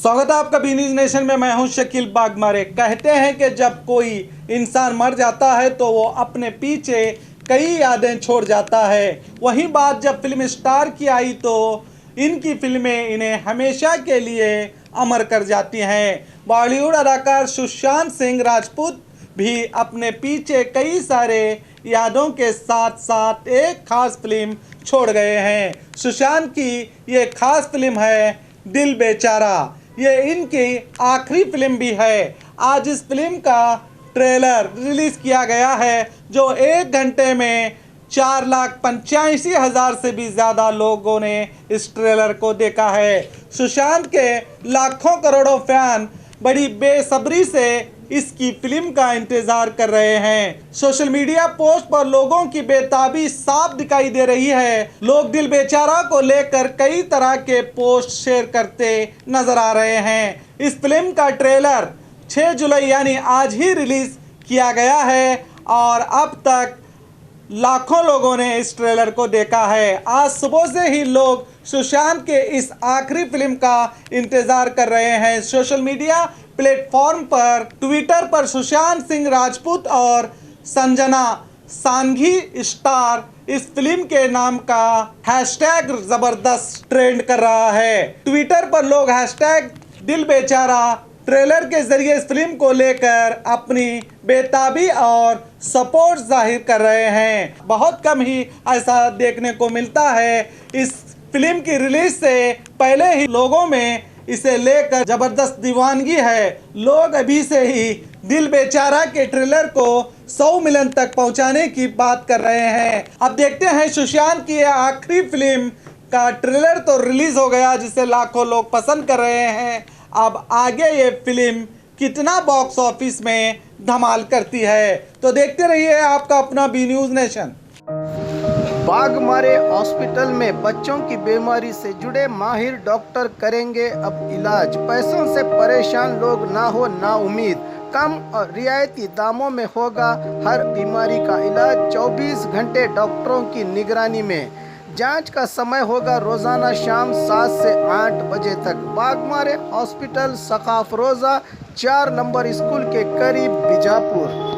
स्वागत है आपका बी न्यूज़ नेशन में। मैं हूं शकील बागमारे। कहते हैं कि जब कोई इंसान मर जाता है तो वो अपने पीछे कई यादें छोड़ जाता है। वहीं बात जब फिल्म स्टार की आई तो इनकी फिल्में इन्हें हमेशा के लिए अमर कर जाती हैं। बॉलीवुड अदाकार सुशांत सिंह राजपूत भी अपने पीछे कई सारे यादों के साथ साथ एक खास फिल्म छोड़ गए हैं। सुशांत की ये खास फिल्म है दिल बेचारा। ये इनकी आखिरी फिल्म भी है। आज इस फिल्म का ट्रेलर रिलीज किया गया है जो 1 घंटे में 4,85,000 से भी ज़्यादा लोगों ने इस ट्रेलर को देखा है। सुशांत के लाखों करोड़ों फैन बड़ी बेसब्री से इसकी फिल्म का इंतजार कर रहे हैं। सोशल मीडिया पोस्ट पर लोगों की बेताबी साफ दिखाई दे रही है। लोग दिल बेचारा को लेकर कई तरह के पोस्ट शेयर करते नजर आ रहे हैं। इस फिल्म का ट्रेलर 6 जुलाई यानी आज ही रिलीज किया गया है और अब तक लाखों लोगों ने इस ट्रेलर को देखा है। आज सुबह से ही लोग सुशांत के इस आखिरी फिल्म का इंतजार कर रहे हैं। सोशल मीडिया प्लेटफॉर्म पर ट्विटर पर सुशांत सिंह राजपूत और संजना सांघी स्टार इस फिल्म के नाम का हैशटैग जबरदस्त ट्रेंड कर रहा है। ट्विटर पर लोग हैशटैग दिल बेचारा ट्रेलर के जरिए इस फिल्म को लेकर अपनी बेताबी और सपोर्ट जाहिर कर रहे हैं। बहुत कम ही ऐसा देखने को मिलता है। इस फिल्म की रिलीज से पहले ही लोगों में इसे लेकर जबरदस्त दीवानगी है। लोग अभी से ही दिल बेचारा के ट्रेलर को 100 मिलियन तक पहुंचाने की बात कर रहे हैं। अब देखते हैं सुशांत की आखिरी फिल्म का ट्रेलर तो रिलीज हो गया जिसे लाखों लोग पसंद कर रहे हैं। अब आगे ये फिल्म कितना बॉक्स ऑफिस में धमाल करती है तो देखते रहिए आपका अपना B news nation. Bagmare hospital में बच्चों की बीमारी से जुड़े माहिर डॉक्टर करेंगे अब इलाज। पैसों से परेशान लोग ना हो ना उम्मीद, कम और रियायती दामों में होगा हर बीमारी का इलाज। 24 घंटे डॉक्टरों की निगरानी में। जांच का समय होगा रोजाना शाम 7 से 8 बजे तक। बागमारे हॉस्पिटल, सकाफ रोजा, 4 नंबर स्कूल के करीब, बीजापुर।